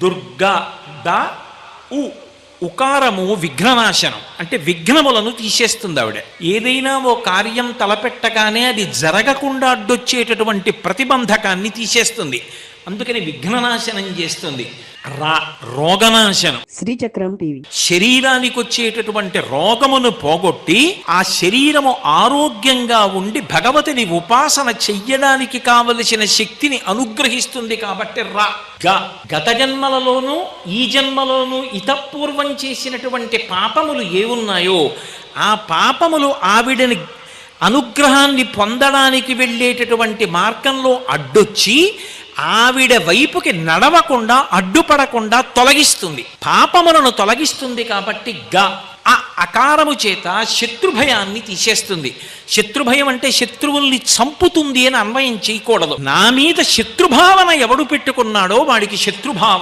Durga the ఉ ఉకారము విఘ్ననాశనం, అంటే విఘ్నములను తీసేస్తుంది ఆవిడ. ఏదైనా ఓ కార్యం తలపెట్టగానే అది జరగకుండా అడ్డొచ్చేటటువంటి ప్రతిబంధకాన్ని తీసేస్తుంది, అందుకని విఘ్ననాశనం చేస్తుంది. రోగనాశనం, శ్రీచక్రం టీవీ. శరీరానికి వచ్చేటటువంటి రోగమును పోగొట్టి ఆ శరీరము ఆరోగ్యంగా ఉండి భగవతిని ఉపాసన చెయ్యడానికి కావలసిన శక్తిని అనుగ్రహిస్తుంది. కాబట్టి గత జన్మలలోనూ ఈ జన్మలోనూ ఇతపూర్వం చేసినటువంటి పాపములు ఏవున్నాయో ఆ పాపములు ఆవిడని అనుగ్రహాన్ని పొందడానికి వెళ్ళేటటువంటి మార్గంలో అడ్డొచ్చి ఆవిడ వైపుకి నడవకుండా అడ్డుపడకుండా తొలగిస్తుంది, పాపములను తొలగిస్తుంది. కాబట్టి ఆ అకారము చేత శత్రుభయాన్ని తీసేస్తుంది. శత్రుభయం అంటే శత్రువుల్ని చంపుతుంది అని అన్వయం చేయకూడదు. నా మీద శత్రుభావన ఎవడు పెట్టుకున్నాడో వాడికి శత్రుభావన